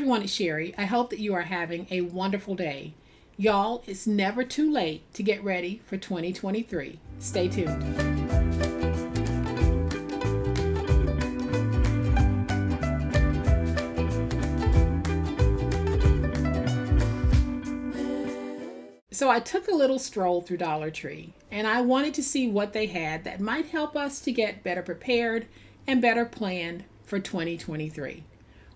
everyone, it's Sherry. I hope that you are having a wonderful day. Y'all, it's never too late to get ready for 2023. Stay tuned. So I took a little stroll through Dollar Tree and I wanted to see what they had that might help us to get better prepared and better planned for 2023.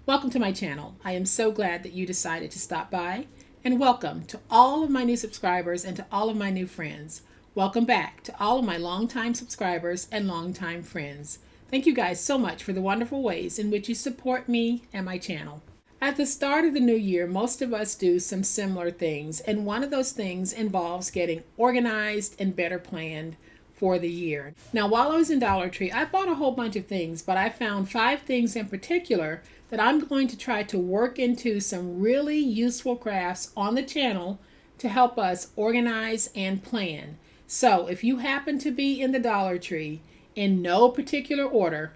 Welcome to my channel. I am so glad that you decided to stop by, and welcome to all of my new subscribers and to all of my new friends. Welcome back to all of my longtime subscribers and longtime friends. Thank you guys so much for the wonderful ways in which you support me and my channel. At the start of the new year, most of us do some similar things, and one of those things involves getting organized and better planned for the year. Now, while I was in Dollar Tree, I bought a whole bunch of things, but I found 5 things in particular that I'm going to try to work into some really useful crafts on the channel to help us organize and plan. So if you happen to be in the Dollar Tree in no particular order,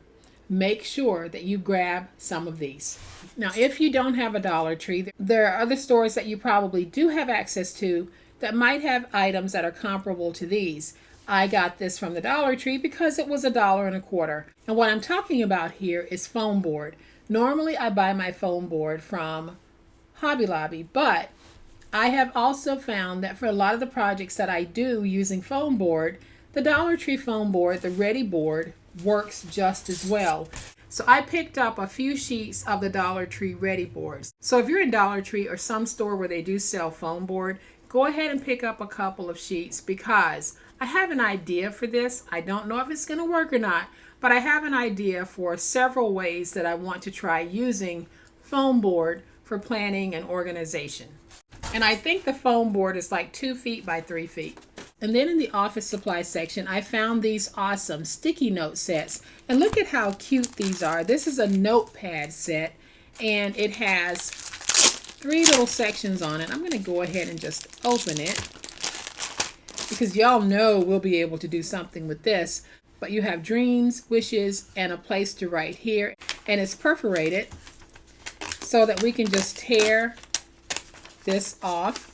make sure that you grab some of these. Now, if you don't have a Dollar Tree, there are other stores that you probably do have access to that might have items that are comparable to these. I got this from the Dollar Tree because it was $1.25. And what I'm talking about here is foam board. Normally I buy my foam board from Hobby Lobby, but I have also found that for a lot of the projects that I do using foam board, the Dollar Tree foam board, the Ready board, works just as well. So I picked up a few sheets of the Dollar Tree Ready boards. So if you're in Dollar Tree or some store where they do sell foam board, go ahead and pick up a couple of sheets because I have an idea for this. I don't know if it's going to work or not, but I have an idea for several ways that I want to try using foam board for planning and organization. And I think the foam board is like 2 feet by 3 feet. And then in the office supply section, I found these awesome sticky note sets. And look at how cute these are. This is a notepad set, and it has 3 little sections on it. I'm going to go ahead and just open it because y'all know we'll be able to do something with this. But you have dreams, wishes, and a place to write here. And it's perforated so that we can just tear this off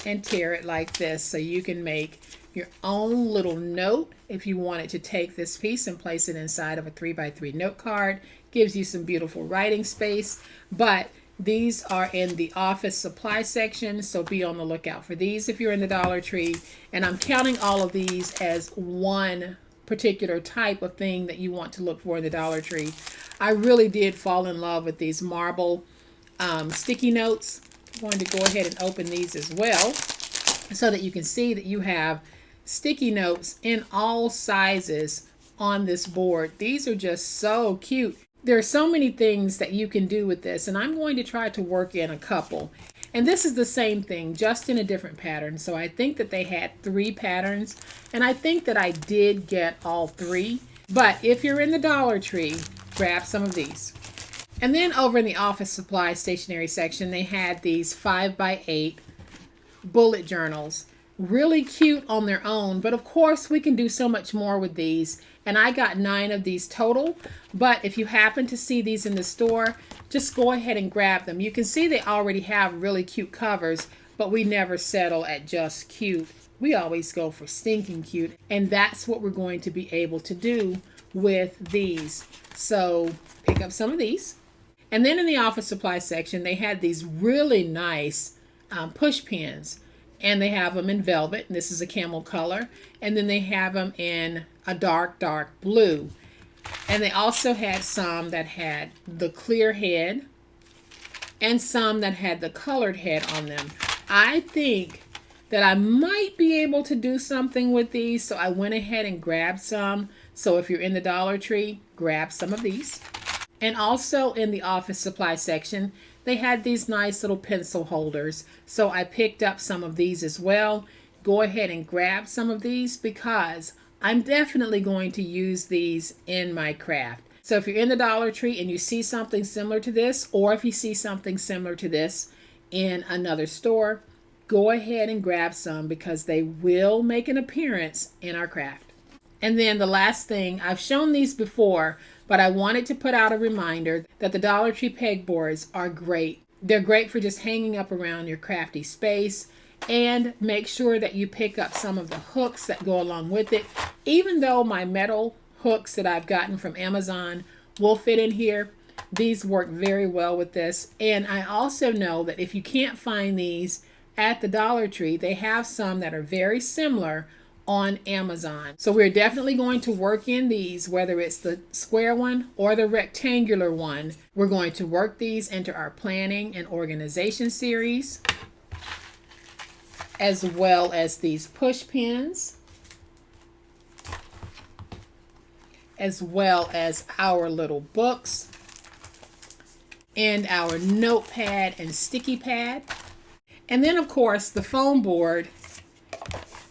and tear it like this, so you can make your own little note if you wanted to take this piece and place it inside of a 3x3 note card. Gives you some beautiful writing space. But these are in the office supply section, so be on the lookout for these if you're in the Dollar Tree. And I'm counting all of these as one particular type of thing that you want to look for in the Dollar Tree. I really did fall in love with these marble sticky notes. I'm going to go ahead and open these as well so that you can see that you have sticky notes in all sizes on this board. These are just so cute. There are so many things that you can do with this, and I'm going to try to work in a couple. And this is the same thing, just in a different pattern. So I think that they had 3 patterns, and I think that I did get all 3. But if you're in the Dollar Tree, grab some of these. And then over in the office supply stationery section, they had these 5x8 bullet journals. Really cute on their own, but of course we can do so much more with these. And I got 9 of these total. But if you happen to see these in the store, just go ahead and grab them. You can see they already have really cute covers, but we never settle at just cute. We always go for stinking cute. And that's what we're going to be able to do with these. So pick up some of these. And then in the office supply section, they had these really nice push pins. And they have them in velvet, and this is a camel color. And then they have them in a dark, dark blue. And they also had some that had the clear head and some that had the colored head on them. I think that I might be able to do something with these, so I went ahead and grabbed some. So if you're in the Dollar Tree, grab some of these. And also in the office supply section, they had these nice little pencil holders. So I picked up some of these as well. Go ahead and grab some of these because I'm definitely going to use these in my craft. So if you're in the Dollar Tree and you see something similar to this, or if you see something similar to this in another store, go ahead and grab some because they will make an appearance in our craft. And then the last thing, I've shown these before, but I wanted to put out a reminder that the Dollar Tree pegboards are great. They're great for just hanging up around your crafty space. And make sure that you pick up some of the hooks that go along with it. Even though my metal hooks that I've gotten from Amazon will fit in here, these work very well with this. And I also know that if you can't find these at the Dollar Tree, they have some that are very similar on Amazon. So we're definitely going to work in these, whether it's the square one or the rectangular one. We're going to work these into our planning and organization series, as well as these push pins, as well as our little books and our notepad and sticky pad. And then of course the foam board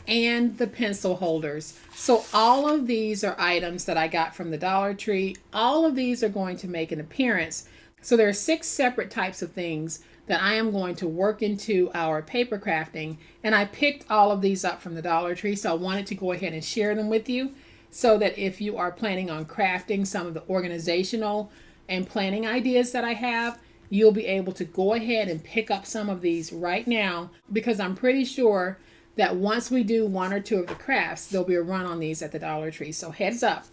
and the pencil holders. So all of these are items that I got from the Dollar Tree. All of these are going to make an appearance. So there are 6 separate types of things that I am going to work into our paper crafting. And I picked all of these up from the Dollar Tree, so I wanted to go ahead and share them with you so that if you are planning on crafting some of the organizational and planning ideas that I have, you'll be able to go ahead and pick up some of these right now, because I'm pretty sure that once we do 1 or 2 of the crafts, there'll be a run on these at the Dollar Tree. So heads up,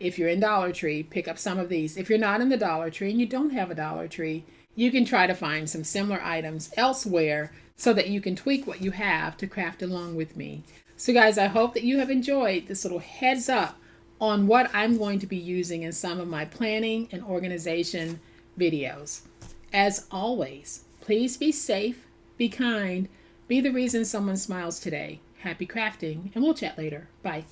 if you're in Dollar Tree, pick up some of these. If you're not in the Dollar Tree and you don't have a Dollar Tree, you can try to find some similar items elsewhere so that you can tweak what you have to craft along with me. So guys, I hope that you have enjoyed this little heads up on what I'm going to be using in some of my planning and organization videos. As always, please be safe, be kind, be the reason someone smiles today. Happy crafting, and we'll chat later. Bye.